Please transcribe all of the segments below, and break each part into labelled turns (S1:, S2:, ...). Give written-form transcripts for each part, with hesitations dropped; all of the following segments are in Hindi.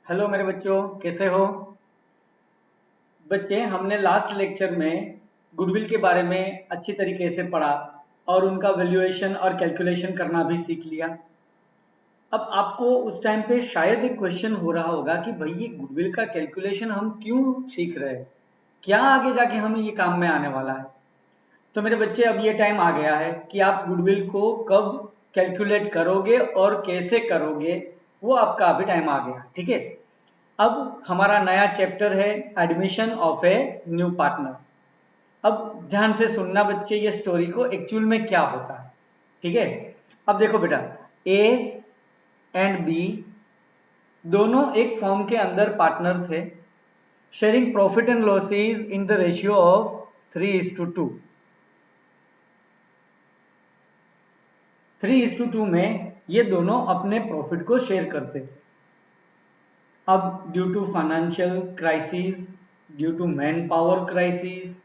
S1: हेलो मेरे बच्चों, कैसे हो? बच्चे, हमने लास्ट लेक्चर में गुडविल के बारे में अच्छी तरीके से पढ़ा और उनका वैल्यूएशन और कैलकुलेशन करना भी सीख लिया। अब आपको उस टाइम पे शायद एक क्वेश्चन हो रहा होगा कि भाई ये गुडविल का कैलकुलेशन हम क्यों सीख रहे हैं, क्या आगे जाके हमें ये काम में आने वाला है। तो मेरे बच्चे, अब ये टाइम आ गया है कि आप गुडविल को कब कैलकुलेट करोगे और कैसे करोगे, वो आपका अभी टाइम आ गया। ठीक है, अब हमारा नया चैप्टर है admission of a new partner. अब ध्यान से सुनना बच्चे, ये स्टोरी को एक्चुअल में क्या होता है। ठीक है, अब देखो बेटा, ए एंड बी दोनों एक फर्म के अंदर पार्टनर थे, sharing profit and losses in the ratio of 3:2। 3:2 में ये दोनों अपने प्रॉफिट को शेयर करते थे। अब due to financial crisis, due to man power crisis,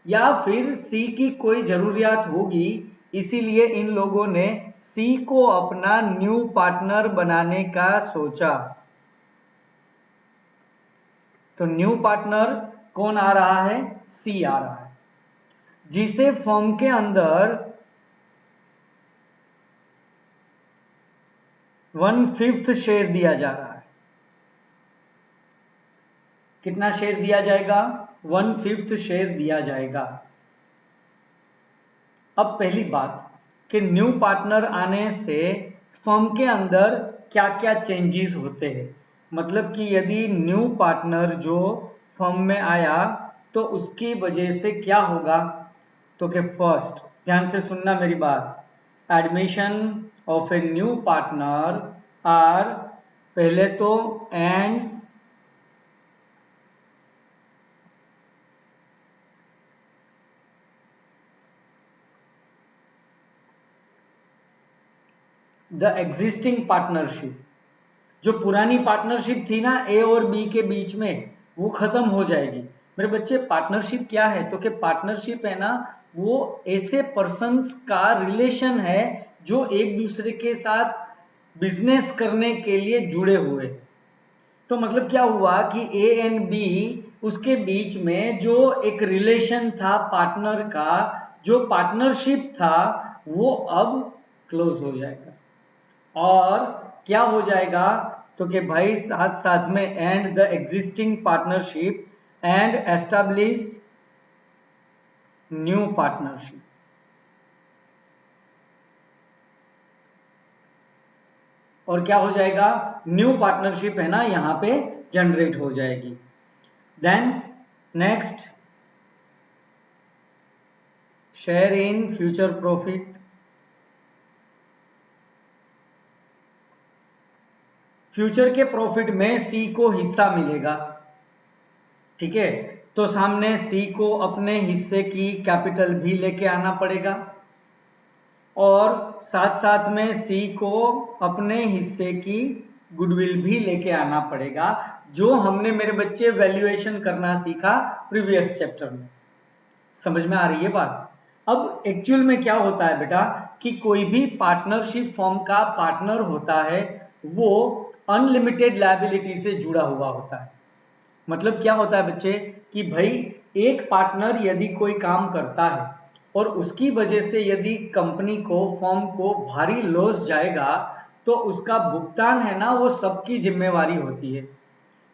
S1: या फिर सी की कोई जरूरियात होगी, इसीलिए इन लोगों ने सी को अपना न्यू पार्टनर बनाने का सोचा। तो न्यू पार्टनर कौन आ रहा है? सी आ रहा है, जिसे फर्म के अंदर 1/5 शेयर दिया जा रहा है। कितना शेयर दिया जाएगा? 1/5 शेयर दिया जाएगा। अब पहली बात कि न्यू पार्टनर आने से फर्म के अंदर क्या क्या चेंजेस होते हैं। मतलब कि यदि न्यू पार्टनर जो फर्म में आया तो उसकी वजह से क्या होगा। तो कि फर्स्ट, ध्यान से सुनना मेरी बात, admission of a new partner are, पहले तो एंड्स द एग्जिस्टिंग पार्टनरशिप। जो पुरानी पार्टनरशिप थी ना ए और बी के बीच में, वो खत्म हो जाएगी। मेरे बच्चे, पार्टनरशिप क्या है? तो कि पार्टनरशिप है ना, वो ऐसे पर्सन्स का रिलेशन है जो एक दूसरे के साथ बिजनेस करने के लिए जुड़े हुए। तो मतलब क्या हुआ कि ए एंड बी, उसके बीच में जो एक रिलेशन था पार्टनर का, जो पार्टनरशिप था, वो अब क्लोज हो जाएगा। और क्या हो जाएगा? तो कि भाई साथ साथ में and the existing partnership and establish new partnership. और क्या हो जाएगा? न्यू पार्टनरशिप है ना, यहां पे जनरेट हो जाएगी। Then next, share in future profit. Future के प्रॉफिट में सी को हिस्सा मिलेगा। ठीक है, तो सामने सी को अपने हिस्से की कैपिटल भी लेके आना पड़ेगा और साथ साथ में सी को अपने हिस्से की गुडविल भी लेके आना पड़ेगा, जो हमने मेरे बच्चे वैल्यूएशन करना सीखा प्रीवियस चैप्टर में। समझ में आ रही है बात? अब एक्चुअल में क्या होता है बेटा कि कोई भी पार्टनरशिप फॉर्म का पार्टनर होता है, वो अनलिमिटेड लायबिलिटी से जुड़ा हुआ होता है। मतलब क्या होता है बच्चे कि भाई एक पार्टनर यदि कोई काम करता है और उसकी वजह से यदि कंपनी को, फर्म को भारी लॉस जाएगा, तो उसका भुगतान है ना, वो सबकी जिम्मेवारी होती है।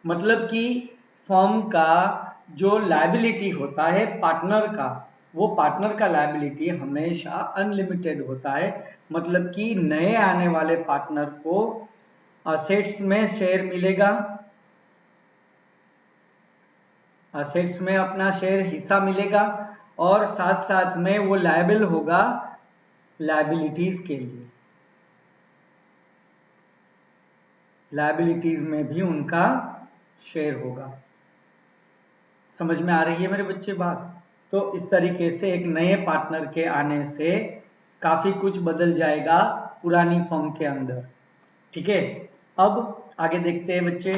S1: मतलब कि फर्म का जो लायबिलिटी होता है पार्टनर का, वो पार्टनर का लायबिलिटी हमेशा अनलिमिटेड होता है। मतलब कि नए आने वाले पार्टनर को असेट्स में शेयर मिलेगा, असेट्स में अपना शेयर हिस्सा मिलेगा, और साथ साथ में वो लायबल होगा लायबिलिटीज के लिए। लायबिलिटीज में भी उनका शेयर होगा। समझ में आ रही है मेरे बच्चे बात? तो इस तरीके से एक नए पार्टनर के आने से काफी कुछ बदल जाएगा पुरानी फर्म के अंदर। ठीक है, अब आगे देखते हैं बच्चे।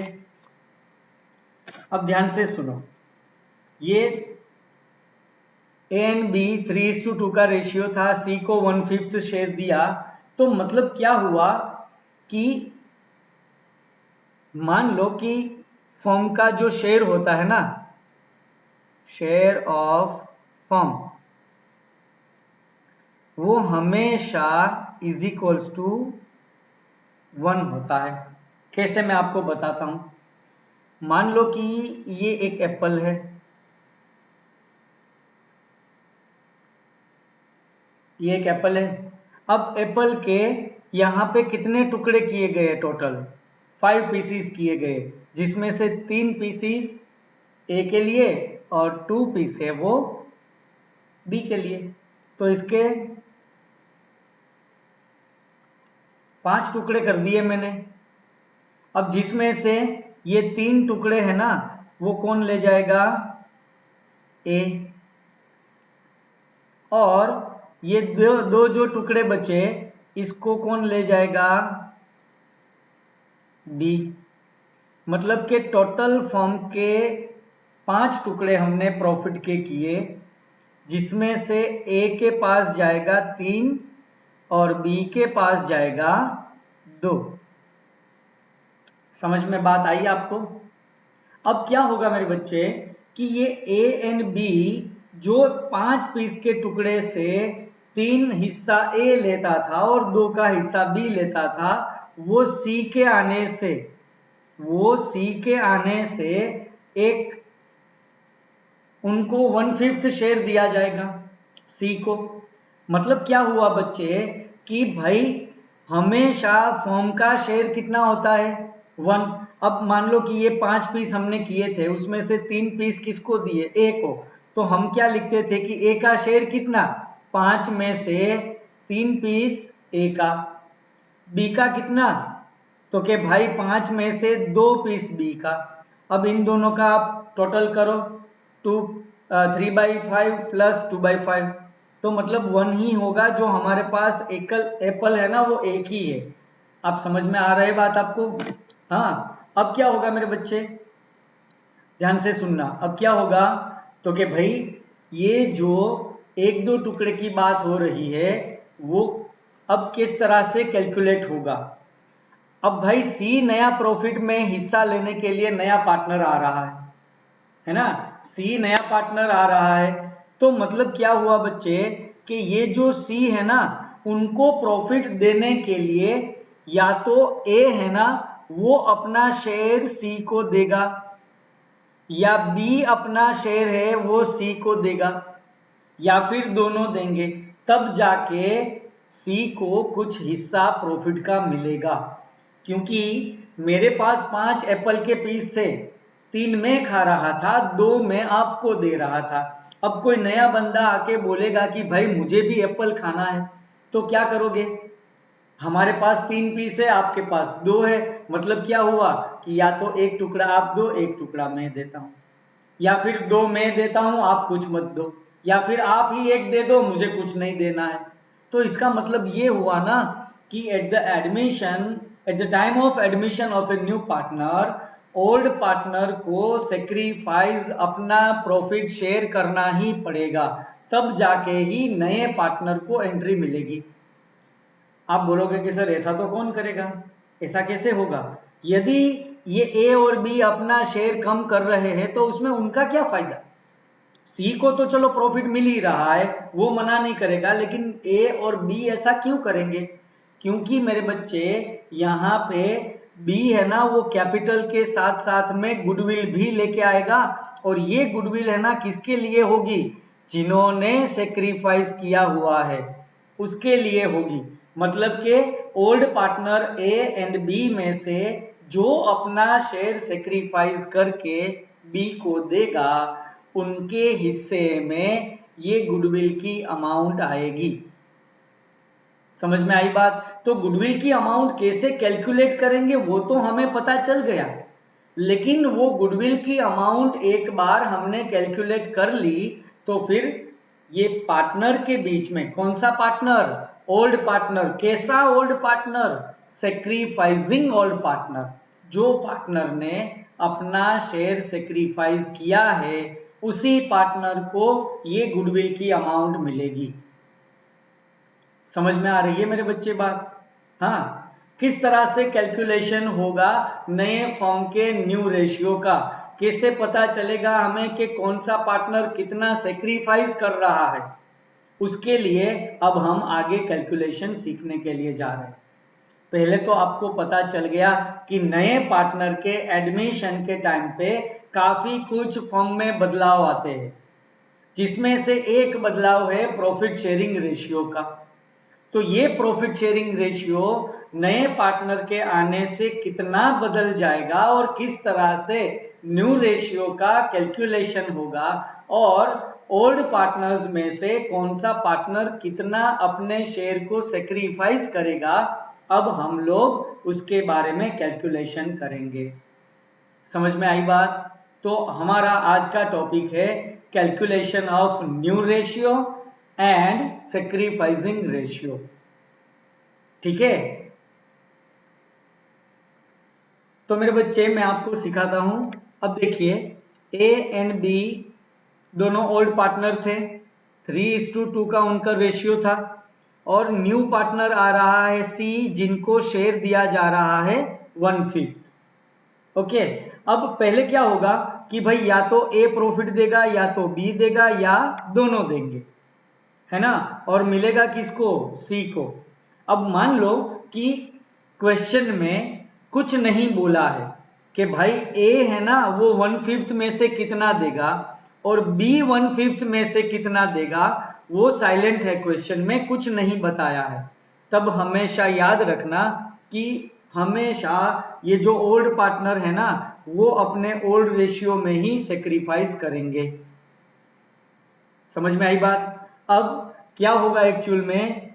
S1: अब ध्यान से सुनो, ये ए एंड बी 3:2 का रेशियो था, सी को 1/5 शेयर दिया। तो मतलब क्या हुआ कि मान लो कि फर्म का जो शेयर होता है ना, शेयर ऑफ फर्म, वो हमेशा इज इक्वल्स टू 1 होता है। कैसे, मैं आपको बताता हूं। मान लो कि ये एक एप्पल है, ये एक एप्पल है। अब एप्पल के यहां पे कितने टुकड़े किए गए? टोटल 5 पीसीस किए गए, जिसमें से 3 पीसीस ए के लिए और 2 पीस है वो बी के लिए। तो इसके 5 टुकड़े कर दिए मैंने। अब जिसमें से ये 3 टुकड़े हैं ना, वो कौन ले जाएगा? ए। और ये दो जो टुकड़े बचे, इसको कौन ले जाएगा? बी। मतलब कि टोटल फर्म के 5 टुकड़े हमने प्रॉफिट के किए, जिसमें से ए के पास जाएगा 3 और बी के पास जाएगा 2। समझ में बात आई आपको? अब क्या होगा मेरे बच्चे कि ये ए एंड बी जो 5 पीस के टुकड़े से 3 हिस्सा ए लेता था और 2 का हिस्सा बी लेता था, वो सी के आने से एक उनको 1/5 शेयर दिया जाएगा सी को। मतलब क्या हुआ बच्चे कि भाई हमेशा फर्म का शेयर कितना होता है? 1। अब मान लो कि ये 5 पीस हमने किए थे, उसमें से 3 पीस किसको दिए? ए को। तो हम क्या लिखते थे कि ए का शेयर कितना? 5 में से 3 पीस ए का। बी का कितना? तो के भाई 5 में से 2 पीस बी का। अब इन दोनों का आप टोटल करो, 3/5 प्लस 2/5, तो मतलब 1 ही होगा। जो हमारे पास एकल एप्पल है ना, वो एक ही है। आप समझ में आ रही बात आपको? हाँ। अब क्या होगा मेरे बच्चे, ध्यान से सुनना। अब क्या होगा तो कि भाई ये जो 1-2 टुकड़े की बात हो रही है, वो अब किस तरह से कैलकुलेट होगा? अब भाई सी नया प्रॉफिट में हिस्सा लेने के लिए नया पार्टनर आ रहा है ना? सी नया पार्टनर आ रहा है, तो मतलब क्या हुआ बच्चे कि ये जो सी है ना, उनको प्रॉफिट देने के लिए या तो ए है ना, वो अपना शेयर सी को देगा, या बी अपना शेयर है वो सी को देगा, या फिर दोनों देंगे। तब जाके सी को कुछ हिस्सा प्रॉफिट का मिलेगा। क्योंकि मेरे पास 5 एप्पल के पीस थे, 3 मैं खा रहा था, 2 मैं आपको दे रहा था। अब कोई नया बंदा आके बोलेगा कि भाई मुझे भी एप्पल खाना है, तो क्या करोगे? हमारे पास 3 पीस है, आपके पास 2 है। मतलब क्या हुआ कि या तो एक टुकड़ा आप दो, एक टुकड़ा मैं देता हूं, या फिर 2 मैं देता हूं, आप कुछ मत दो, या फिर आप ही एक दे दो, मुझे कुछ नहीं देना है। तो इसका मतलब ये हुआ ना कि at the time of admission of a new partner, old partner को सेक्रीफाइस अपना प्रॉफिट शेयर करना ही पड़ेगा, तब जाके ही नए पार्टनर को एंट्री मिलेगी। आप बोलोगे कि सर ऐसा तो कौन करेगा, ऐसा कैसे होगा? यदि ये ए और बी अपना शेयर कम कर रहे हैं तो उसमें उनका क्या फायदा? सी को तो चलो प्रॉफिट मिल ही रहा है, वो मना नहीं करेगा, लेकिन ए और बी ऐसा क्यों करेंगे? क्योंकि मेरे बच्चे यहाँ पे बी है ना, वो कैपिटल के साथ साथ में गुडविल भी लेके आएगा, और ये गुडविल है ना किसके लिए होगी? जिन्होंने सेक्रीफाइस किया हुआ है उसके लिए होगी। मतलब के old partner A and B में से जो अपना शेयर सेक्रीफाइस करके बी को देगा, उनके हिस्से में ये गुडविल की अमाउंट आएगी। समझ में आई बात? तो गुडविल की अमाउंट कैसे कैलकुलेट करेंगे वो तो हमें पता चल गया, लेकिन वो गुडविल की अमाउंट एक बार हमने कैलकुलेट कर ली, तो फिर ये पार्टनर के बीच में कौन सा पार्टनर? Old partner. कैसा old partner? Sacrificing old partner. जो पार्टनर ने अपना शेयर सेक्रीफाइस किया है, उसी पार्टनर को ये गुडविल की अमाउंट मिलेगी। समझ में आ रही है मेरे बच्चे बात? हाँ। किस तरह से कैलकुलेशन होगा नए फर्म के न्यू रेशियो का, कैसे पता चलेगा हमें कि कौन सा पार्टनर कितना सेक्रीफाइस कर रहा है, उसके लिए अब हम आगे कैलकुलेशन सीखने के लिए जा रहे हैं। पहले तो आपको पता चल गया कि नए पार्टनर के एडमिशन के टाइम पे काफी कुछ फर्म में बदलाव आते हैं, जिसमें से एक बदलाव है प्रॉफिट शेयरिंग रेशियो का। तो ये प्रॉफिट शेयरिंग रेशियो नए पार्टनर के आने से कितना बदल जाएगा और किस तरह से न्यू रेशियो का कैलकुलेशन होगा, और ओल्ड पार्टनर्स में से कौन सा पार्टनर कितना अपने शेयर को सेक्रीफाइस करेगा, अब हम लोग उसके बारे में कैलकुलेशन करेंगे। समझ में आई बात? तो हमारा आज का टॉपिक है calculation of new ratio and sacrificing ratio. ठीक है, तो मेरे बच्चे मैं आपको सिखाता हूं। अब देखिए, ए एंड बी दोनों ओल्ड पार्टनर थे, 3:2 का उनका रेशियो था, और न्यू पार्टनर आ रहा है सी, जिनको शेयर दिया जा रहा है 1/5। ओके, अब पहले क्या होगा कि भाई या तो ए प्रॉफिट देगा या तो बी देगा या दोनों देंगे, है ना, और मिलेगा किसको? सी को। अब मान लो कि क्वेश्चन में कुछ नहीं बोला है कि भाई ए है ना वो 1/5 में से कितना देगा और बी 1/5 में से कितना देगा, वो साइलेंट है, क्वेश्चन में कुछ नहीं बताया है। तब हमेशा याद रखना कि हमेशा ये जो ओल्ड पार्टनर है ना वो अपने ओल्ड रेशियो में ही सेक्रीफाइस करेंगे। समझ में आई बात? अब क्या होगा एक्चुअल में,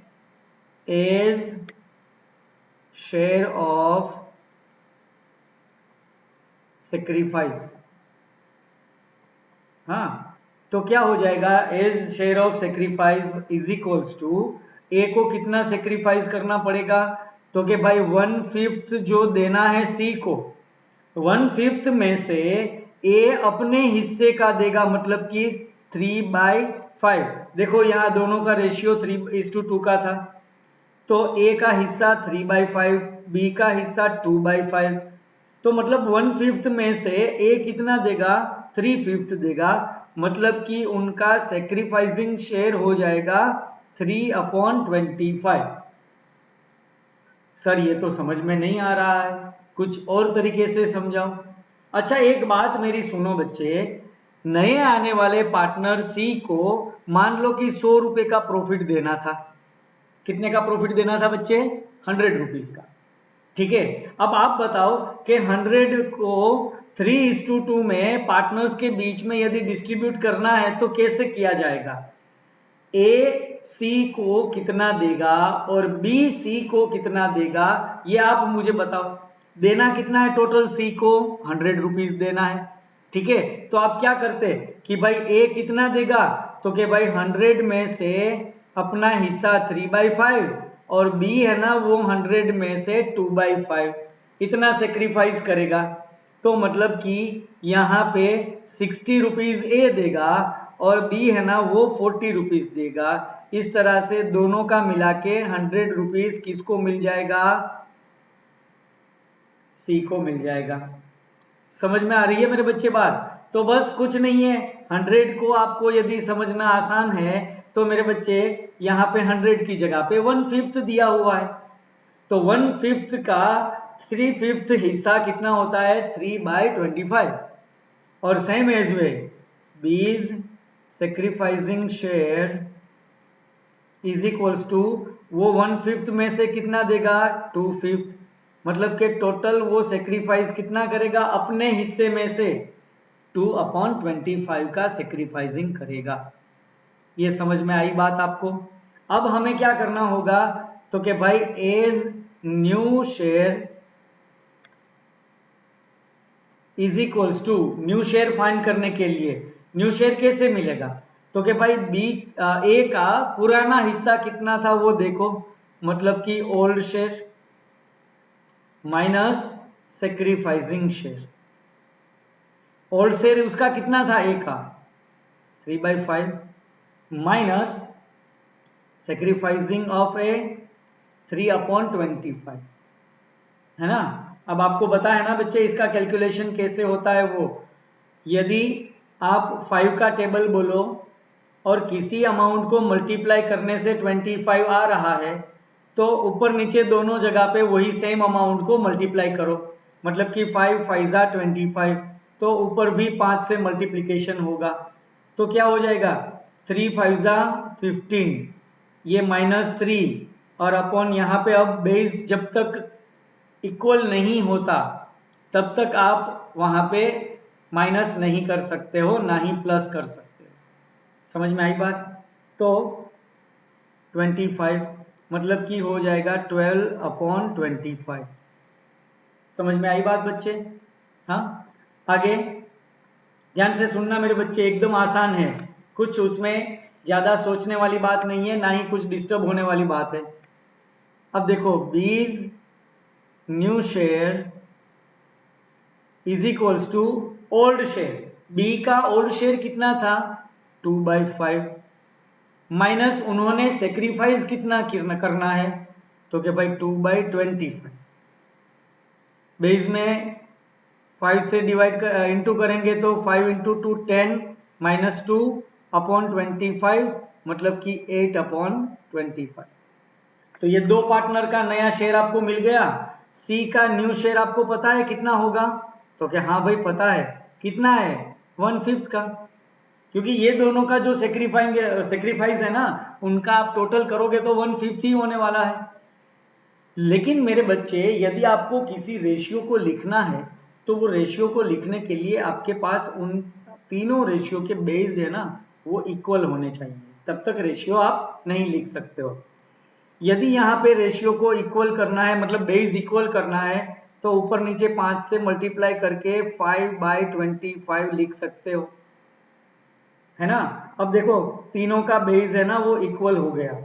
S1: एज शेयर ऑफ सेक्रीफाइस, हाँ, तो क्या हो जाएगा, as share of sacrifice is equals to A को कितना सेक्रीफाइस करना पड़ेगा, तो कि भाई 1/5 जो देना है सी को, 1/5 में से ए अपने हिस्से का देगा, मतलब कि 3/5। देखो यहाँ दोनों का रेशियो 3:2 का था, तो ए का हिस्सा 3/5, बी का हिस्सा 2/5, तो मतलब 1/5 में से ए कितना देगा, 3/5 देगा, मतलब कि उनका सेक्रीफाइसिंग शेयर हो जाएगा 3/25। सर ये तो समझ में नहीं आ रहा है, कुछ और तरीके से समझाओ। अच्छा एक बात मेरी सुनो बच्चे, नए आने वाले पार्टनर सी को मान लो कि 100 रुपए का प्रॉफिट देना था। कितने का प्रॉफिट देना था बच्चे? 100 रुपीज का। ठीक है, अब आप बताओ कि 100 को 3:2 में पार्टनर्स के बीच में यदि डिस्ट्रीब्यूट करना है तो कैसे किया जाएगा? ए सी को कितना देगा और बी सी को कितना देगा, ये आप मुझे बताओ। देना कितना है टोटल? सी को 100 रुपीज देना है। ठीक है, तो आप क्या करते कि भाई ए कितना देगा, तो कि भाई 100 में से अपना हिस्सा 3/5 और बी है ना वो 100 में से 2/5 इतना सेक्रीफाइस करेगा। तो मतलब कि यहाँ पे 60 रुपीज ए देगा और बी है ना वो 40 रुपीज देगा। इस तरह से दोनों का मिला के 100 रुपीज किसको मिल जाएगा? सी को मिल जाएगा। समझ में आ रही है मेरे बच्चे बात? तो बस कुछ नहीं है, 100 को आपको यदि समझना आसान है तो मेरे बच्चे यहाँ पे 100 की जगह पे 1/5 दिया हुआ है, तो 1/5 का 3/5 हिस्सा कितना होता है? 3/25। और same as way B's sacrificing share is equals to वो 1/5 में से कितना देगा? 2/5, मतलब कि टोटल वो सेक्रीफाइस कितना करेगा अपने हिस्से में से? 2/25 का सेक्रीफाइसिंग करेगा। ये समझ में आई बात आपको? अब हमें क्या करना होगा, तो कि भाई as new share is equals to, new share find करने के लिए न्यू शेयर कैसे मिलेगा, तो कि भाई बी ए का पुराना हिस्सा कितना था वो देखो, मतलब कि old share minus sacrificing share. Old share उसका कितना था? ए का 3/5 माइनस सेक्रीफाइसिंग ऑफ ए 3/25। है ना। अब आपको पता है ना बच्चे इसका कैलकुलेशन कैसे होता है। वो यदि आप 5 का टेबल बोलो और किसी अमाउंट को मल्टीप्लाई करने से 25 आ रहा है, तो ऊपर नीचे दोनों जगह पे वही सेम अमाउंट को मल्टीप्लाई करो। मतलब कि 5 5 जा 25, तो ऊपर भी 5 से मल्टीप्लीकेशन होगा, तो क्या हो जाएगा 3 5 जा 15, ये -3, और अपॉन यहाँ पे अब बेस जब तक इक्वल नहीं होता तब तक आप वहां पे माइनस नहीं कर सकते हो, ना ही प्लस कर सकते हो। समझ में आई बात। तो 25 मतलब कि हो जाएगा 12/25। समझ में आई बात बच्चे। हाँ, आगे ध्यान से सुनना मेरे बच्चे, एकदम आसान है, कुछ उसमें ज्यादा सोचने वाली बात नहीं है, ना ही कुछ डिस्टर्ब होने वाली बात है। अब देखो B's new share is equals to old share. B का ओल्ड शेयर कितना था 2/5, माइनस उन्होंने सेक्रीफाइस कितना करना है, तो क्या भाई 2/25। बेस में 5 से डिवाइड इंटू करेंगे तो 5 इंटू 2 10 -2/25, मतलब कि 8/25। तो ये दो पार्टनर का नया शेयर आपको मिल गया। सी का न्यू शेयर आपको पता है कितना होगा, तो क्या हाँ भाई पता है, कितना है 1/5 का, क्योंकि ये दोनों का जो सेक्रीफाइस है ना, उनका आप टोटल करोगे तो 1/5 ही होने वाला है। लेकिन मेरे बच्चे यदि आपको किसी रेशियो को लिखना है, तो वो रेशियो को लिखने के लिए आपके पास उन तीनों रेशियो के बेस्ड है ना, वो इक्वल होने चाहिए, तब तक रेशियो आप नहीं लिख सकते हो। यदि यहाँ पे रेशियो को इक्वल करना है, मतलब बेस इक्वल करना है, तो ऊपर नीचे 5 से मल्टीप्लाई करके 5/25 लिख सकते हो, है ना। अब देखो तीनों का बेस है ना वो इक्वल हो गया।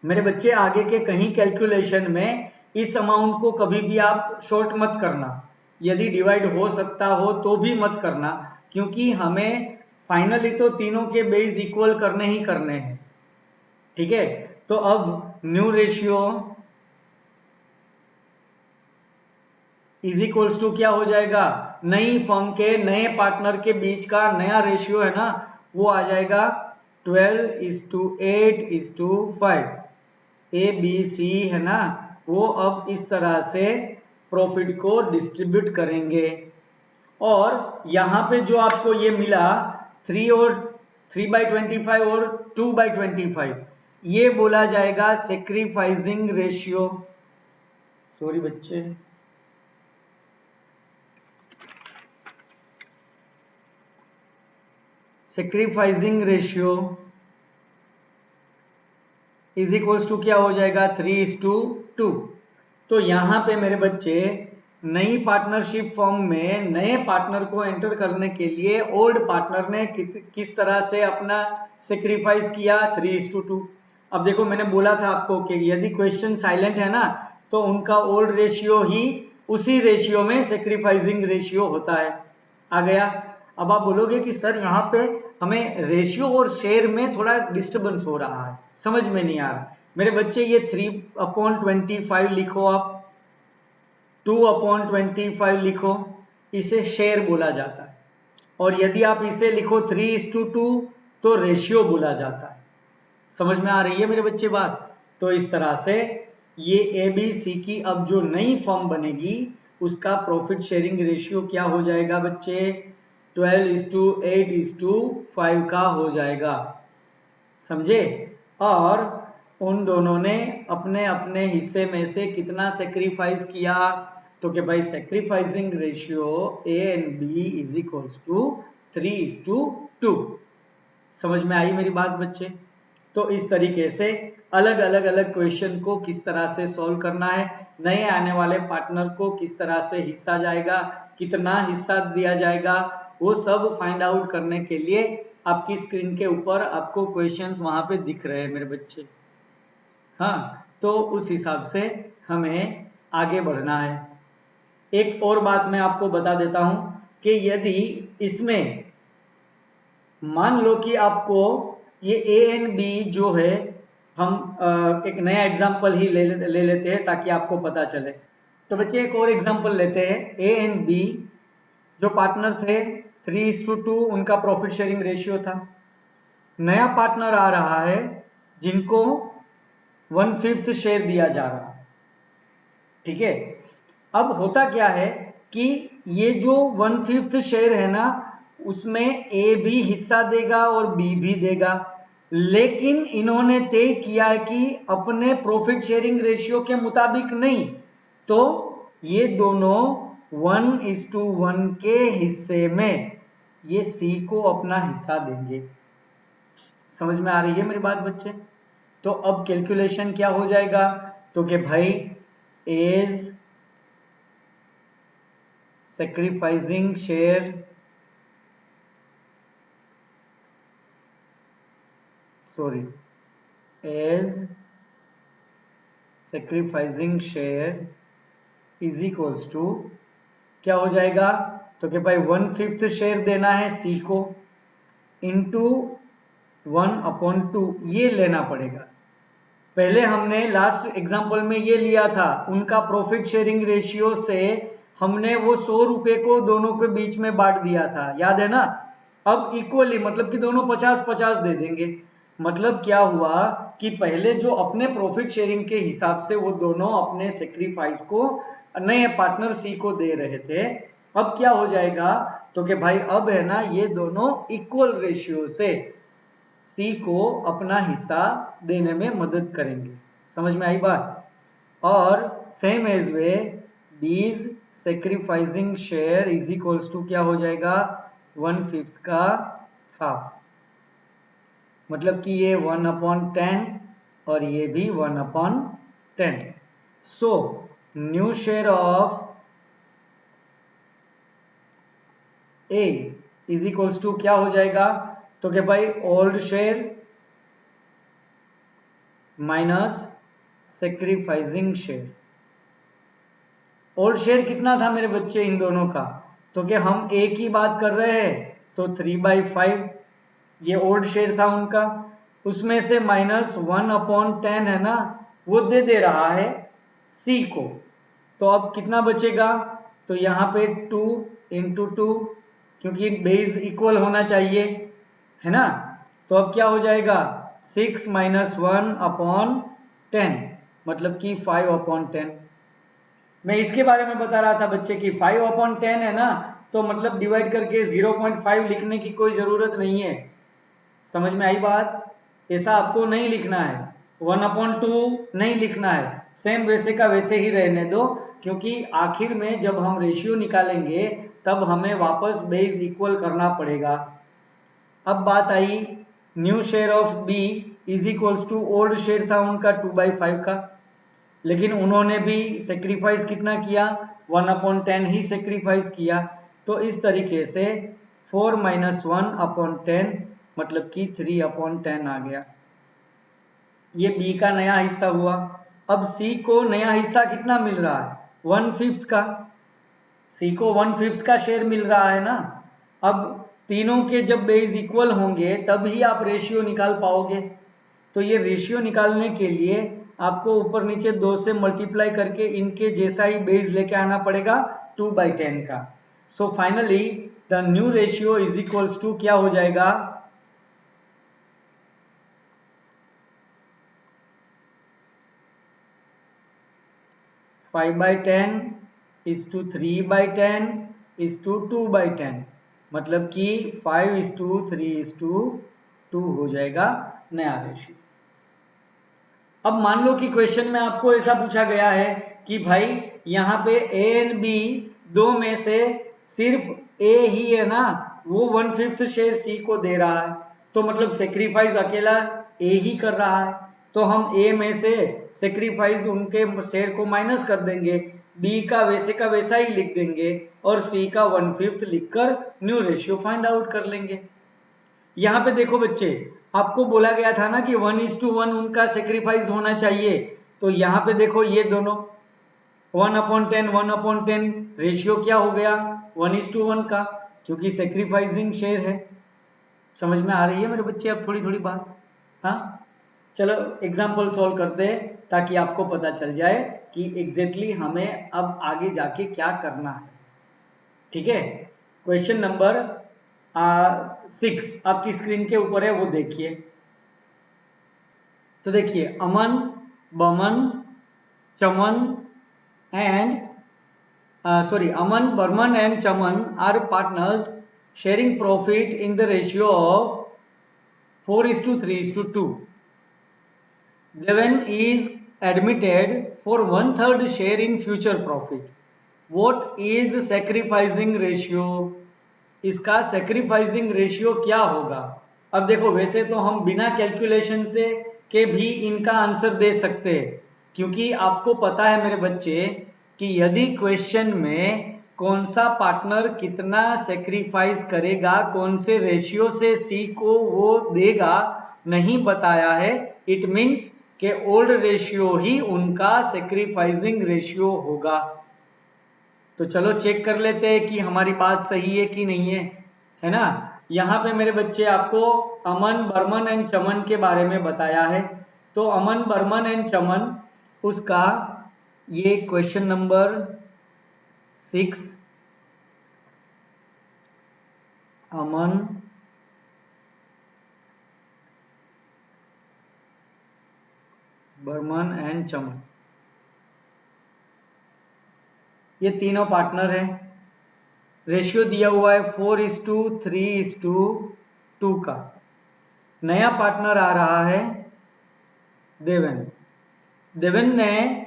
S1: मेरे बच्चे आगे के कहीं कैलकुलेशन में इस अमाउंट को कभी भी आप शॉर्ट मत करना, यदि डिवाइड हो सकता हो तो भी मत करना, क्योंकि हमें फाइनली तो तीनों के बेस इक्वल करने ही करने हैं। ठीक है, तो अब new ratio is equals to क्या हो जाएगा, नई फर्म के नए पार्टनर के बीच का नया रेशियो है ना, वो आ जाएगा 12:8:5। ए बी सी है ना, वो अब इस तरह से प्रॉफिट को डिस्ट्रीब्यूट करेंगे। और यहां पे जो आपको ये मिला 3/25 और 2/25, ये बोला जाएगा सेक्रीफाइसिंग रेशियो। सॉरी बच्चे, sacrificing ratio is equals to क्या हो जाएगा 3:2। तो यहां पे मेरे बच्चे नई पार्टनरशिप फॉर्म में नए पार्टनर को एंटर करने के लिए ओल्ड पार्टनर ने किस तरह से अपना सेक्रीफाइस किया 3:2। अब देखो मैंने बोला था आपको कि यदि क्वेश्चन साइलेंट है ना, तो उनका ओल्ड रेशियो ही उसी रेशियो में सेक्रीफाइसिंग रेशियो होता है। आ गया। अब आप बोलोगे कि सर यहाँ पे हमें रेशियो और शेयर में थोड़ा डिस्टर्बेंस हो रहा है, समझ में नहीं आ रहा। मेरे बच्चे ये 3/25 लिखो, आप 2/25 लिखो, इसे शेयर बोला जाता है। और यदि आप इसे लिखो 3:2 तो रेशियो बोला जाता है। समझ में आ रही है मेरे बच्चे बात। तो इस तरह से ये ए बी सी की अब जो नई फर्म बनेगी उसका प्रॉफिट शेयरिंग रेशियो क्या हो जाएगा बच्चे 12:8:5 का हो जाएगा। समझे। और उन दोनों ने अपने अपने हिस्से में से कितना सेक्रीफाइस किया, तो कि भाई sacrificing ratio A and B is equals to 3:2। समझ में आई मेरी बात बच्चे। तो इस तरीके से अलग अलग अलग क्वेश्चन को किस तरह से सॉल्व करना है, नए आने वाले पार्टनर को किस तरह से हिस्सा जाएगा, कितना हिस्सा दिया जाएगा, वो सब फाइंड आउट करने के लिए आपकी स्क्रीन के ऊपर आपको क्वेश्चंस वहां पे दिख रहे हैं मेरे बच्चे। हाँ, तो उस हिसाब से हमें आगे बढ़ना है। एक और बात मैं आपको बता देता हूं कि यदि इसमें मान लो कि आपको ये ए एंड बी जो है, हम एक नया एग्जांपल ही ले लेते हैं ताकि आपको पता चले। तो बच्चे एक और एग्जांपल लेते हैं। ए एंड बी जो पार्टनर थे 3:2 उनका प्रॉफिट शेयरिंग रेशियो था। नया पार्टनर आ रहा है जिनको 1/5 शेयर दिया जा रहा है। ठीक है, अब होता क्या है कि ये जो 1/5 शेयर है ना, उसमें ए भी हिस्सा देगा और बी भी देगा, लेकिन इन्होंने तय किया कि अपने प्रॉफिट शेयरिंग रेशियो के मुताबिक नहीं, तो ये दोनों 1:1 के हिस्से में ये सी को अपना हिस्सा देंगे। समझ में आ रही है मेरी बात बच्चे? तो अब कैलकुलेशन क्या हो जाएगा, तो कि भाई as sacrificing share as sacrificing share is equals to क्या हो जाएगा, तो कि भाई 1/5 शेयर देना है सी को इंटू 1/2 ये लेना पड़ेगा। पहले हमने लास्ट एग्जांपल में ये लिया था, उनका प्रॉफिट शेयरिंग रेशियो से हमने वो 100 रुपए को दोनों के बीच में बांट दिया था, याद है ना। अब इक्वली मतलब कि दोनों 50-50 दे देंगे। मतलब क्या हुआ कि पहले जो अपने प्रॉफिट शेयरिंग के हिसाब से वो दोनों अपने सेक्रीफाइस को नए पार्टनर सी को दे रहे थे, अब क्या हो जाएगा, तो कि भाई अब है ना ये दोनों इक्वल रेशियो से सी को अपना हिस्सा देने में मदद करेंगे। समझ में आई बात? और same as way B's sacrificing share is equals to क्या हो जाएगा, 1/5 का हाफ, मतलब कि ये 1/10 और ये भी 1/10। So new share of A is equals to क्या हो जाएगा, तो कि भाई old share minus sacrificing share. Old share कितना था मेरे बच्चे इन दोनों का, तो कि हम ए की बात कर रहे हैं तो 3/5 ये ओल्ड शेयर था उनका, उसमें से माइनस 1/10 है ना वो दे रहा है सी को। तो अब कितना बचेगा, तो यहाँ पे 2 × 2 क्योंकि बेस इक्वल होना चाहिए है ना, तो अब क्या हो जाएगा 6 - 1/10 मतलब कि 5/10। मैं इसके बारे में बता रहा था बच्चे की 5/10 है ना, तो मतलब डिवाइड करके 0.5 लिखने की कोई जरूरत नहीं है। समझ में आई बात? ऐसा आपको नहीं लिखना है, 1/2 नहीं लिखना है, सेम वैसे का वैसे ही रहने दो, क्योंकि आखिर में जब हम रेशियो निकालेंगे तब हमें वापस बेस इक्वल करना पड़ेगा। अब बात आई new share of B is equals to old share था उनका 2/5 का, लेकिन उन्होंने भी सेक्रीफाइस कितना किया, 1/10 ही सेक्रीफाइस किया। तो इस तरीके से 4 - 1/10 मतलब कि 3/10 आ गया। ये बी का नया हिस्सा हुआ। अब सी को नया हिस्सा कितना मिल रहा है, 1/5 का। सी को 1/5 का शेयर मिल रहा है ना। अब तीनों के जब बेस इक्वल होंगे तब ही आप रेशियो निकाल पाओगे। तो ये रेशियो निकालने के लिए आपको ऊपर नीचे 2 से मल्टीप्लाई करके इनके जैसा ही बेस लेके आना पड़ेगा 2/10 का। So finally the new ratio is equals to क्या हो जाएगा, 5/10 is to 3/10 is to 2/10 मतलब कि 5:3:2 हो जाएगा नया रेशियो। अब मान लो कि क्वेश्चन में आपको ऐसा पूछा गया है कि भाई यहाँ पे ए एंड बी दो में से सिर्फ ए ही है ना, वो 1/5 शेयर सी को दे रहा है, तो मतलब सेक्रीफाइस अकेला ए ही कर रहा है, तो हम ए में से सेक्रीफाइस उनके शेयर को माइनस कर देंगे, बी का वैसा ही लिख देंगे और सी का 1/5 लिखकर न्यू रेशियो फाइंड आउट कर लेंगे। यहाँ पे देखो बच्चे, आपको बोला गया था ना कि 1:1 उनका सेक्रीफाइस होना चाहिए, तो यहाँ पे देखो ये दोनों 1/10 1/10 रेशियो क्या हो गया 1:1 का, क्योंकि सेक्रीफाइसिंग शेयर है। समझ में आ रही है मेरे बच्चे अब थोड़ी थोड़ी बात? हाँ, चलो एग्जाम्पल सॉल्व करते हैं। ताकि आपको पता चल जाए कि एग्जैक्टली हमें अब आगे जाके क्या करना है। ठीक है, क्वेश्चन नंबर 6 आपकी स्क्रीन के ऊपर है, वो देखिए। तो देखिए, अमन, बमन, चमन and Aman, Burman and Chaman are partners sharing profit in the ratio of 4:3:2. Devan is admitted for 1/3 share in future profit. What is sacrificing ratio? इसका sacrificing ratio क्या होगा? अब देखो, वैसे तो हम बिना कैलकुलेशन से के भी इनका आंसर दे सकते हैं, क्योंकि आपको पता है मेरे बच्चे कि यदि क्वेश्चन में कौन सा पार्टनर कितना सेक्रीफाइस करेगा, कौन से रेशियो से सी को वो देगा, नहीं बताया है, इट मीन्स कि ओल्ड रेशियो ही उनका सेक्रीफाइसिंग रेशियो होगा। तो चलो चेक कर लेते हैं कि हमारी बात सही है कि नहीं है ना। यहाँ पे मेरे बच्चे आपको अमन, बर्मन एंड चमन के बारे में बताया है। तो अमन, बर्मन एंड चमन, उसका ये question number 6, Aman, Barman and Chaman, ये तीनों पार्टनर हैं। रेशियो दिया हुआ है 4:3:2 का। नया पार्टनर आ रहा है देवन। देवन ने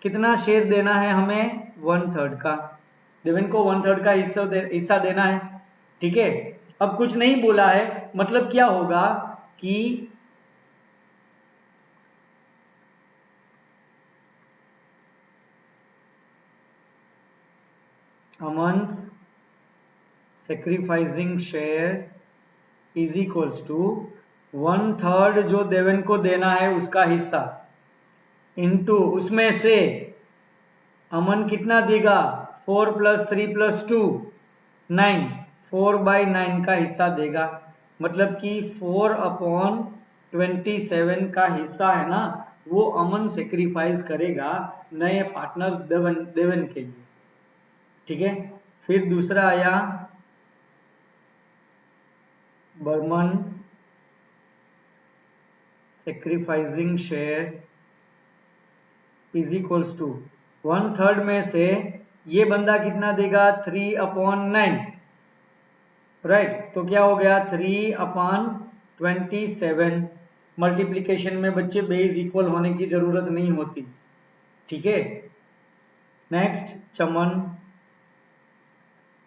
S1: कितना शेयर देना है हमें? 1/3 का। देवन को 1/3 का हिस्सा देना है। ठीक है, अब कुछ नहीं बोला है, मतलब क्या होगा कि Aman's sacrificing share is equals to 1/3 जो देवन को देना है उसका हिस्सा, इनटू उसमें से अमन कितना देगा? 4 + 3 + 2 9, 4/9 का हिस्सा देगा। मतलब कि 4/27 का हिस्सा है ना, वो अमन सेक्रीफाइस करेगा नए पार्टनर देवन के लिए। ठीक है, फिर दूसरा आया Burman sacrificing share is equals to 1/3 में से ये बंदा कितना देगा? 3/9, राइट। तो क्या हो गया? 3/27। मल्टीप्लीकेशन में बच्चे बेस इक्वल होने की जरूरत नहीं होती। ठीक है, नेक्स्ट चमन।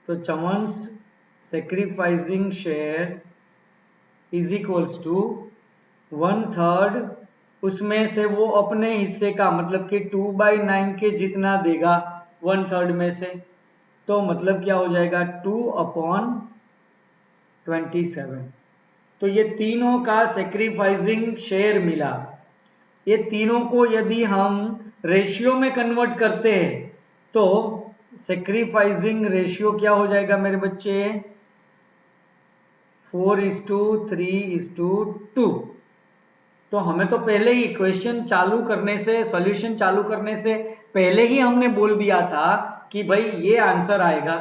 S1: तो Chaman's sacrificing share is equals to 1/3, उसमें से वो अपने हिस्से का, मतलब कि 2/9 के जितना देगा 1/3 में से। तो मतलब क्या हो जाएगा? 2/27। तो ये तीनों का सेक्रीफाइसिंग शेयर मिला। ये तीनों को यदि हम रेशियो में कन्वर्ट करते हैं तो सेक्रीफाइसिंग रेशियो क्या हो जाएगा मेरे बच्चे? 4:3:2। तो हमें तो पहले ही क्वेश्चन चालू करने से, सॉल्यूशन चालू करने से पहले ही हमने बोल दिया था कि भाई ये आंसर आएगा,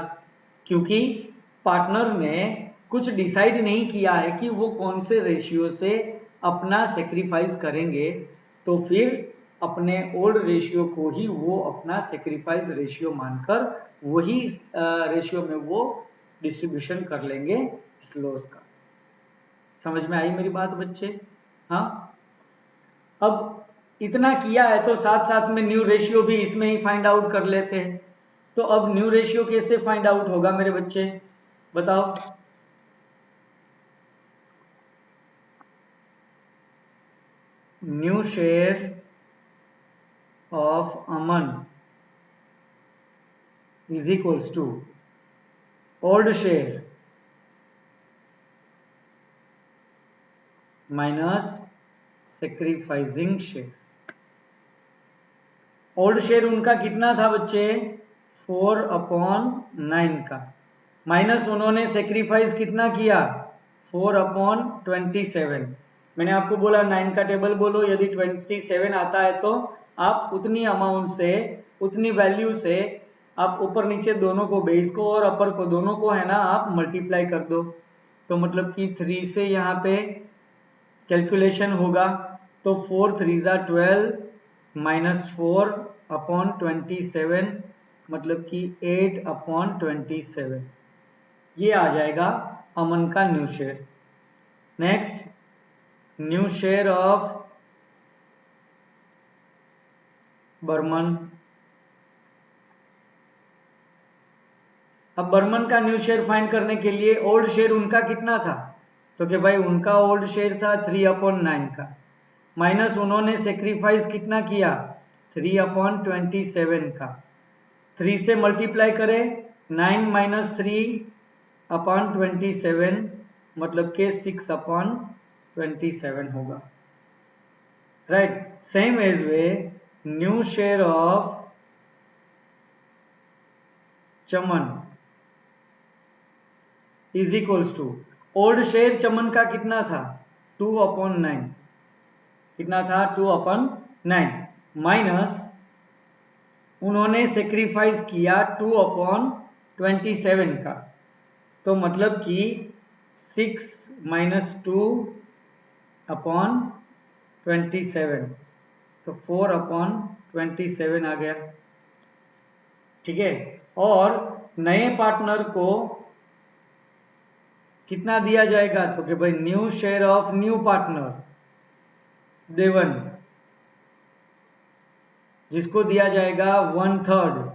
S1: क्योंकि पार्टनर ने कुछ डिसाइड नहीं किया है कि वो कौन से रेशियो से अपना सेक्रीफाइस करेंगे, तो फिर अपने ओल्ड रेशियो को ही वो अपना सेक्रीफाइस रेशियो मानकर वही रेशियो में वो डिस्ट्रीब्यूशन कर लेंगे इस लॉस का। समझ में आई मेरी बात बच्चे? हाँ, अब इतना किया है तो साथ साथ में न्यू रेशियो भी इसमें ही फाइंड आउट कर लेते हैं। तो अब न्यू रेशियो कैसे फाइंड आउट होगा मेरे बच्चे, बताओ? New share of Aman is equals to old share minus sacrificing share. Old share उनका कितना था बच्चे? 4/9 का, माइनस उन्होंने सेक्रीफाइस कितना किया? 4/27। मैंने आपको बोला 9 का टेबल बोलो, यदि 27 आता है तो आप उतनी अमाउंट से, उतनी वैल्यू से आप ऊपर नीचे दोनों को, बेस को और अपर को, दोनों को है ना आप मल्टीप्लाई कर दो। तो मतलब कि 3 से यहाँ पे कैलकुलेशन होगा तो 4 3 12 माइनस 4 अपॉन 27, मतलब कि 8 अपॉन 27, ये आ जाएगा अमन का new share. Next, new share of Burman. अब बर्मन का न्यू शेयर फाइंड करने के लिए ओल्ड शेयर उनका कितना था, तो कि भाई उनका ओल्ड शेयर था 3/9 का, माइनस उन्होंने सेक्रीफाइस कितना किया 3/27 का, 3 से मल्टीप्लाई करें 9 माइनस 3/27, मतलब के 6/27 होगा। Right, same as we new share of Chaman is equals to, old share Chaman का कितना था 2/9, कितना था 2/9, माइनस उन्होंने सेक्रीफाइस किया 2/27 का, तो मतलब कि 6 माइनस 2/27, तो 4/27 आ गया। ठीक है, और नए पार्टनर को कितना दिया जाएगा, तो कि भाई new share of new partner देवन, जिसको दिया जाएगा 1/3।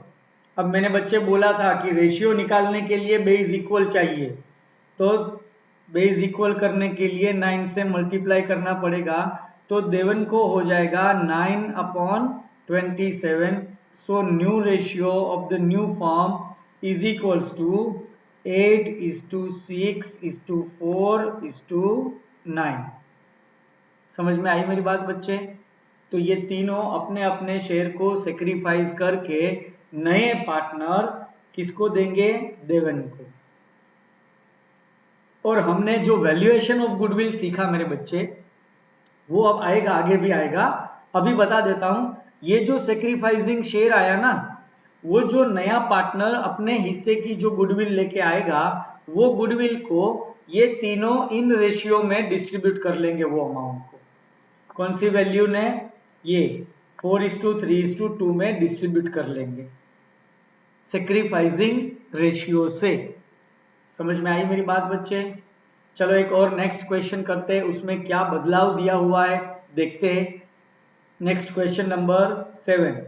S1: अब मैंने बच्चे बोला था कि रेशियो निकालने के लिए बेस इक्वल चाहिए, तो बेस इक्वल करने के लिए 9 से मल्टीप्लाई करना पड़ेगा, तो देवन को हो जाएगा 9/27। So new ratio of the new firm is equals to 8:6:4:9। समझ में आई मेरी बात बच्चे? तो ये तीनों अपने अपने शेयर को सेक्रीफाइस करके नए पार्टनर किसको देंगे, देवन को। और हमने जो वैल्यूएशन ऑफ गुडविल सीखा मेरे बच्चे, वो अब आएगा, आगे भी आएगा, अभी बता देता हूं। ये जो सेक्रीफाइसिंग शेयर आया ना, वो जो नया पार्टनर अपने हिस्से की जो गुडविल लेके आएगा, वो गुडविल को ये तीनों इन रेशियो में डिस्ट्रीब्यूट कर लेंगे वो अमाउंट को। कौन सी वैल्यू ने, ये 4:3:2 में डिस्ट्रीब्यूट कर लेंगे सेक्रीफाइसिंग रेशियो से। समझ में आई मेरी बात बच्चे? चलो एक और नेक्स्ट क्वेश्चन करते हैं, उसमें क्या बदलाव दिया हुआ है देखते हैं। Next question number 7।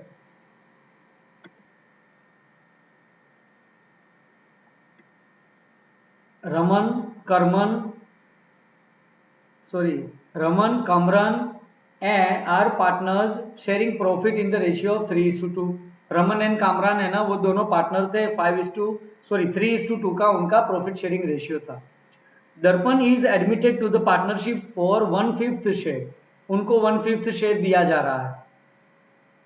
S1: Raman Kamran are partners sharing profit in the ratio of 3:2। Raman and Kamran है ना, वो दोनों पार्टनर थे, 3:2 का उनका प्रॉफिट शेयरिंग रेशियो था। Darpan is admitted to the partnership for 1/5 share, उनको 1/5 शेयर दिया जा रहा है,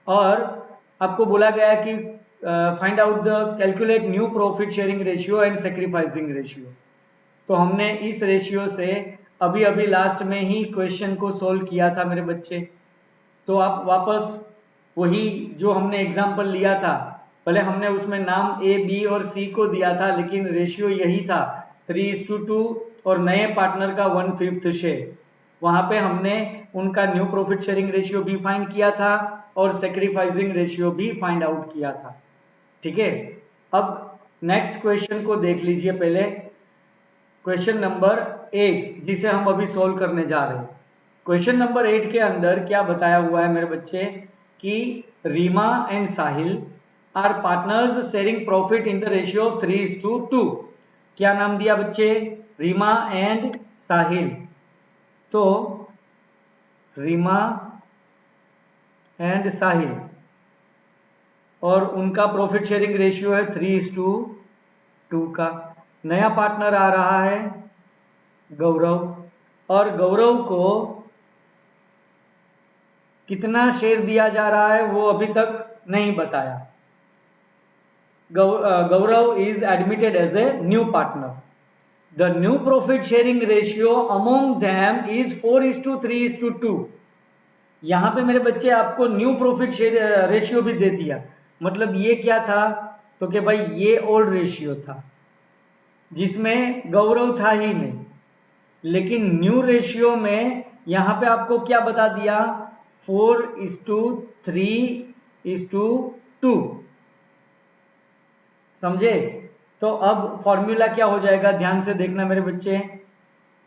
S1: और आपको बोला गया कि find out the calculate new profit sharing ratio and sacrificing ratio. तो हमने इस रेशियो से अभी अभी लास्ट में ही क्वेश्चन को सोल्व किया था मेरे बच्चे। तो आप वापस वही जो हमने एग्जाम्पल लिया था, भले हमने उसमें नाम ए बी और सी को दिया था, लेकिन रेशियो यही था 3:2 और नए पार्टनर का 1/5 शेयर। वहां पे हमने उनका न्यू प्रॉफिट शेयरिंग रेशियो भी फाइंड किया था और सेक्रीफाइसिंग रेशियो भी फाइंड आउट किया था। ठीक है, अब नेक्स्ट क्वेश्चन को देख लीजिए पहले, क्वेश्चन नंबर 8 जिसे हम अभी सोल्व करने जा रहे हैं। क्वेश्चन नंबर 8 के अंदर क्या बताया हुआ है मेरे बच्चे कि Reema and Sahil are partners sharing profit in the ratio of 3:2। क्या नाम दिया बच्चे, रीमा एंड साहिल। तो रीमा एंड साहिल और उनका प्रॉफिट शेयरिंग रेशियो है 3:2 का। नया पार्टनर आ रहा है गौरव, और गौरव को कितना शेयर दिया जा रहा है वो अभी तक नहीं बताया। Gaurav is admitted as a new partner, the new profit sharing ratio among them is 4:3:2। यहां पे मेरे बच्चे आपको न्यू प्रॉफिट शेयर रेशियो भी दे दिया। मतलब ये क्या था, तो कि भाई ये ओल्ड रेशियो था जिसमें गौरव था ही नहीं, लेकिन न्यू रेशियो में यहां पे आपको क्या बता दिया, 4:3:2। समझे? तो अब फॉर्मूला क्या हो जाएगा, ध्यान से देखना मेरे बच्चे।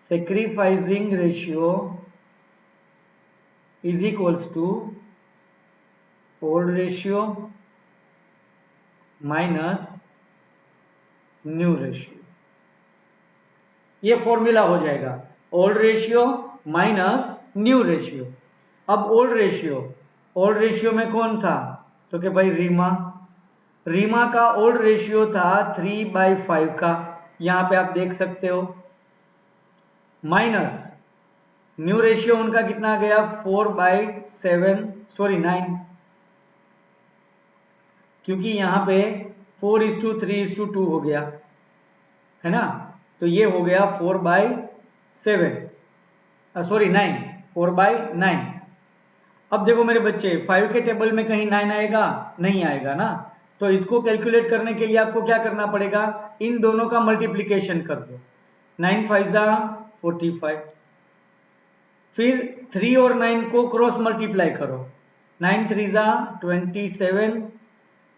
S1: Sacrificing ratio is equals to old ratio minus new ratio. ये फॉर्मूला हो जाएगा, old ratio minus new ratio. अब ओल्ड रेशियो में कौन था, तो कि भाई रीमा का ओल्ड रेशियो था 3/5 का, यहां पे आप देख सकते हो, माइनस न्यू रेशियो उनका कितना गया 9, क्योंकि यहां पे 4:3:2 हो गया है ना, तो ये हो गया 9। अब देखो मेरे बच्चे 5 के टेबल में कहीं 9 आएगा, नहीं आएगा ना, तो इसको कैलकुलेट करने के लिए आपको क्या करना पड़ेगा, इन दोनों का मल्टीप्लीकेशन कर दो। 9 5 45, फिर 3 और 9 को क्रॉस मल्टीप्लाई करो, 9 3 27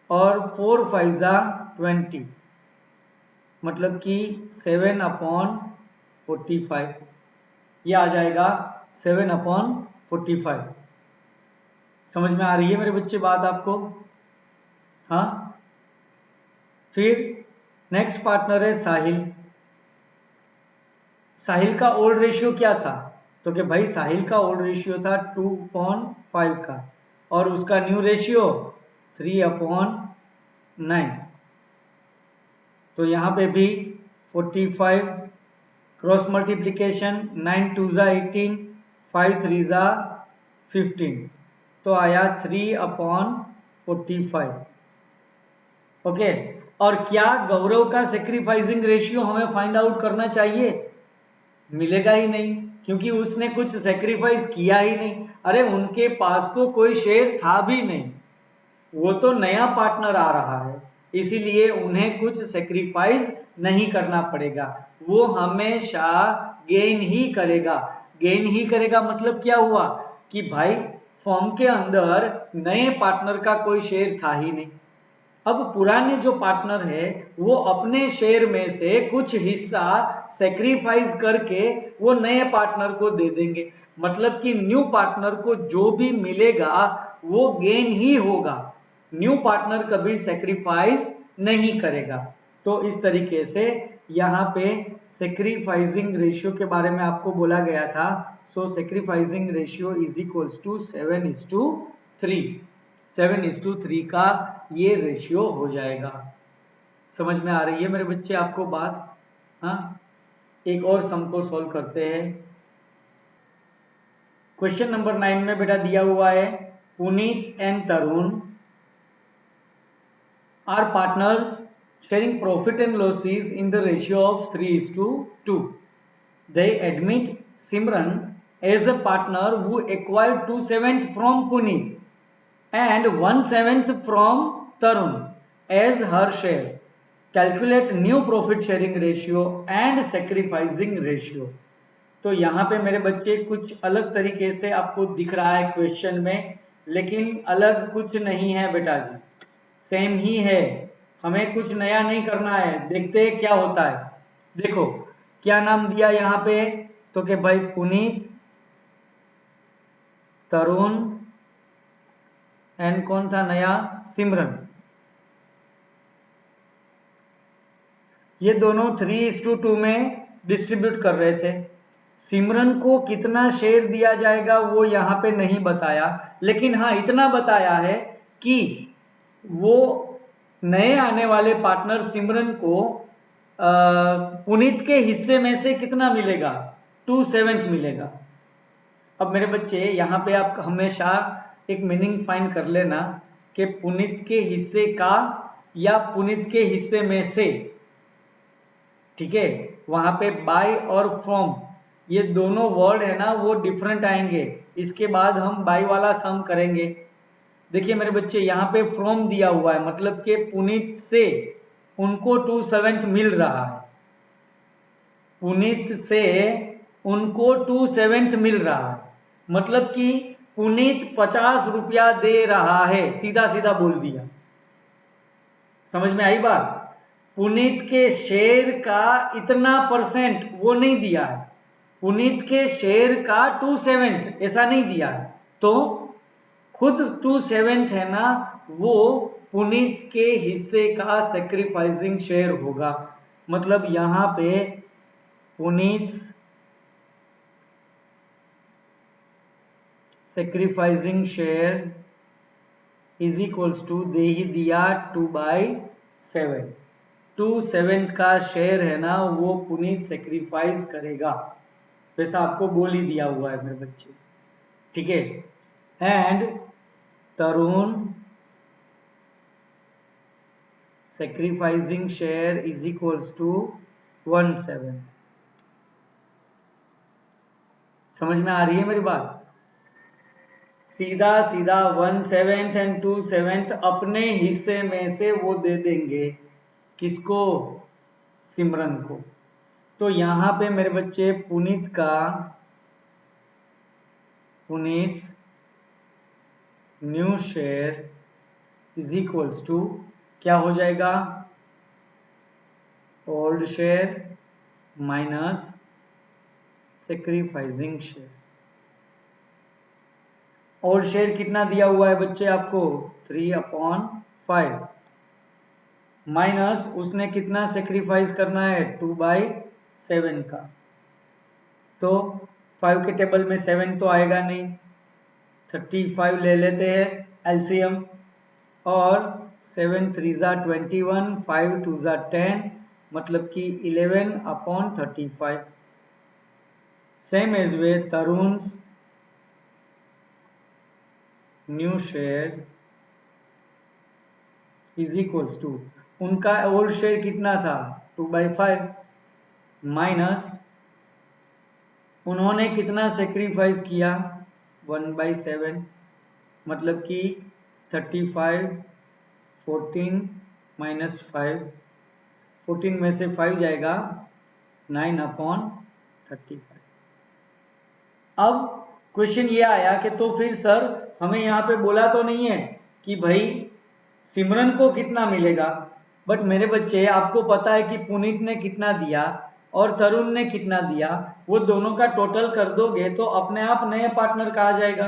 S1: और 4 5 20, मतलब कि 7/45, ये आ जाएगा 7/45। समझ में आ रही है मेरे बच्चे बात आपको? हाँ। फिर नेक्स्ट पार्टनर है साहिल का ओल्ड रेशियो क्या था, तो कि भाई साहिल का ओल्ड रेशियो था 2/5 का, और उसका न्यू रेशियो 3/9। तो यहां पे भी 45 क्रॉस मल्टीप्लीकेशन, 9 2 18, 5 3 15, तो आया 3/45। ओके, और क्या गौरव का सेक्रीफाइसिंग रेशियो हमें फाइंड आउट करना चाहिए? मिलेगा ही नहीं, क्योंकि उसने कुछ सेक्रीफाइस किया ही नहीं। अरे उनके पास तो कोई शेयर था भी नहीं, वो तो नया पार्टनर आ रहा है, इसीलिए उन्हें कुछ सेक्रीफाइस नहीं करना पड़ेगा, वो हमेशा गेन ही करेगा। गेन ही करेगा मतलब क्या हुआ कि भाई फॉर्म के अंदर नए पार्टनर का कोई शेयर था ही नहीं। अब पुराने जो पार्टनर है वो अपने शेयर में से कुछ हिस्सा सेक्रीफाइस करके वो नए पार्टनर को दे देंगे, मतलब कि न्यू पार्टनर को जो भी मिलेगा वो गेन ही होगा, न्यू पार्टनर कभी सेक्रीफाइस नहीं करेगा। तो इस तरीके से यहाँ पे सेक्रीफाइसिंग रेशियो के बारे में आपको बोला गया था। So sacrificing ratio is equals to 7:3। 7:3 का ये रेशियो हो जाएगा। समझ में आ रही है मेरे बच्चे आपको बात? हाँ, एक और सम को सॉल्व करते हैं। क्वेश्चन नंबर 9 में बेटा दिया हुआ है, Puneet and Tarun are partners sharing profit and losses in the ratio of 3:2. They admit Simran as a partner who acquired 2/7 from Puneet and 1/7 from Tarun as her share. Calculate new profit sharing ratio and sacrificing ratio. तो यहाँ पे मेरे बच्चे कुछ अलग तरीके से आपको दिख रहा है क्वेश्चन में, लेकिन अलग कुछ नहीं है बेटा जी, सेम ही है, हमें कुछ नया नहीं करना है। देखते हैं क्या होता है। देखो क्या नाम दिया यहाँ पे, तो कि भाई पुनीत, तरुण एंड कौन था नया, सिमरन। ये दोनों 3:2 में डिस्ट्रीब्यूट कर रहे थे। सिमरन को कितना शेयर दिया जाएगा वो यहाँ पे नहीं बताया, लेकिन हाँ इतना बताया है कि वो नए आने वाले पार्टनर सिमरन को पुनीत के हिस्से में से कितना मिलेगा, 2/7 मिलेगा। अब मेरे बच्चे यहाँ पे आप हमेशा एक मीनिंग फाइंड कर लेना कि पुनीत के हिस्से का या पुनीत के हिस्से में से। ठीक है, वहां पे बाय और फ्रॉम ये दोनों वर्ड है ना वो डिफरेंट आएंगे। इसके बाद हम बाय वाला सम करेंगे। देखिए मेरे बच्चे यहाँ पे फ्रॉम दिया हुआ है, मतलब कि पुनीत से उनको 2/7 मिल रहा है। पुनीत से उनको 2/7 मिल रहा है, मतलब कि पुनीत 50 रुपया दे रहा है, सीधा सीधा बोल दिया। समझ में आई बात? पुनीत के शेयर का इतना परसेंट वो नहीं दिया है, पुनीत के शेयर का 2/7 ऐसा नहीं दिया है। तो खुद 2/7 है ना वो पुनीत के हिस्से का सेक्रीफाइसिंग शेयर होगा। मतलब यहां पे Puneet sacrificing share is equals to दे ही दिया 2/7। 2/7 का शेयर है ना वो पुनीत सेक्रीफाइस करेगा, वैसा आपको बोल ही दिया हुआ है मेरे बच्चे। ठीक है, and Tarun sacrificing share is equals to 1/7। समझ में आ रही है मेरी बात? सीधा सीधा 1/7 एंड 2/7 अपने हिस्से में से वो दे देंगे, किसको? सिमरन को। तो यहां पे मेरे बच्चे Puneet new share is equals to क्या हो जाएगा? Old share minus sacrificing share. Old share कितना दिया हुआ है बच्चे आपको? 3/5 माइनस उसने कितना सेक्रीफाइस करना है? 2/7 का। तो 5 के टेबल में 7 तो आएगा नहीं, 35 ले लेते हैं एलसीएम, और 7 3 21, 5 2 10, मतलब कि 11/35। Same as way Tarun new share is equals to उनका ओल्ड शेयर कितना था? 2/5 माइनस उन्होंने कितना सेक्रीफाइस किया? 1/7, मतलब कि 35 14 माइनस 5, 14 में से 5 जाएगा 9/35। अब क्वेश्चन ये आया कि तो फिर सर हमें यहाँ पे बोला तो नहीं है कि भाई सिमरन को कितना मिलेगा, बट मेरे बच्चे आपको पता है कि पुनीत ने कितना दिया और तरुण ने कितना दिया, वो दोनों का टोटल कर दोगे तो अपने आप नए पार्टनर का आ जाएगा।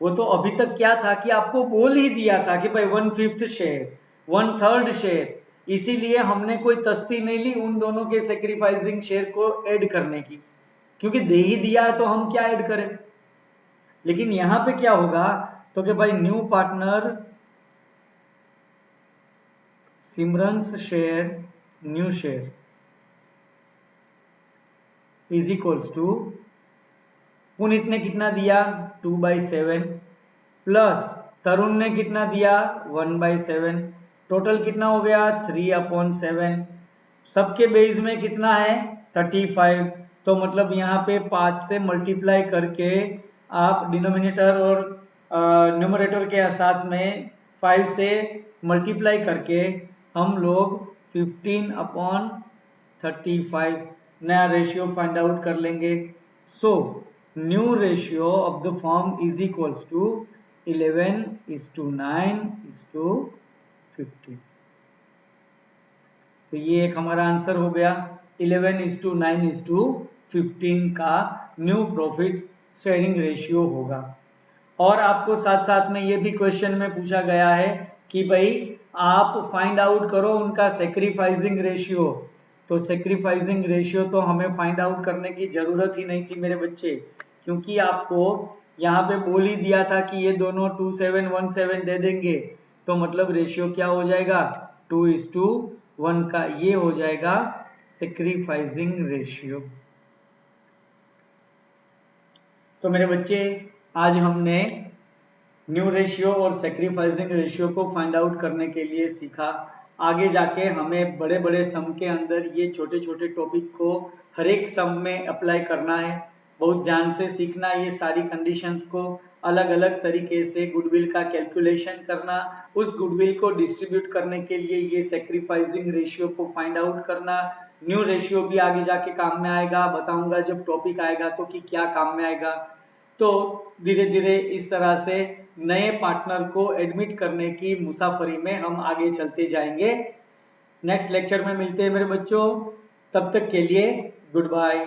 S1: वो तो अभी तक क्या था कि आपको बोल ही दिया था कि भाई 1/5 शेयर, 1/3 शेयर, इसीलिए हमने कोई तस्ती नहीं ली उन दोनों के सेक्रीफाइसिंग शेयर को ऐड करने की, क्योंकि दे ही दिया है तो हम क्या ऐड करें। लेकिन यहां पे क्या होगा तो कि भाई new partner Simran's share new share is equals to Puneet ने कितना दिया? 2/7 प्लस तरुण ने कितना दिया? 1/7, टोटल कितना हो गया? 3/7। सबके बेस में कितना है? 35। तो मतलब यहाँ पे 5 से मल्टीप्लाई करके आप डिनोमिनेटर और न्यूमरेटर के साथ में 5 से मल्टीप्लाई करके हम लोग 15/35 नया रेशियो फाइंड आउट कर लेंगे। So new ratio of the firm is equals to 11:9:15। तो ये एक हमारा आंसर हो गया, 11:9:15 का न्यू प्रॉफिट शेयरिंग रेशियो होगा। और आपको साथ साथ में ये भी क्वेश्चन में पूछा गया है कि भाई आप फाइंड आउट करो उनका सेक्रीफाइसिंग रेशियो। तो सेक्रीफाइसिंग रेशियो तो हमें फाइंड आउट करने की जरूरत ही नहीं थी मेरे बच्चे, क्योंकि आपको यहाँ पे बोल ही दिया था कि ये दोनों 2/7 दे देंगे। तो मतलब रेशियो क्या हो जाएगा? 2:1 का ये हो जाएगा सेक्रीफाइसिंग रेशियो। तो मेरे बच्चे आज हमने न्यू रेशियो और सेक्रीफाइसिंग रेशियो को फाइंड आउट करने के लिए सीखा। आगे जाके हमें बड़े बड़े सम के अंदर ये छोटे छोटे टॉपिक को हर एक सम में अप्लाई करना है। बहुत ध्यान से सीखना ये सारी कंडीशंस को, अलग अलग तरीके से गुडविल का कैलकुलेशन करना, उस गुडविल को डिस्ट्रीब्यूट करने के लिए ये सेक्रीफाइसिंग रेशियो को फाइंड आउट करना। न्यू रेशियो भी आगे जाके काम में आएगा, बताऊंगा जब टॉपिक आएगा तो कि क्या काम में आएगा। तो धीरे धीरे इस तरह से नए पार्टनर को एडमिट करने की मुसाफरी में हम आगे चलते जाएंगे। नेक्स्ट लेक्चर में मिलते हैं मेरे बच्चों, तब तक के लिए गुड बाय।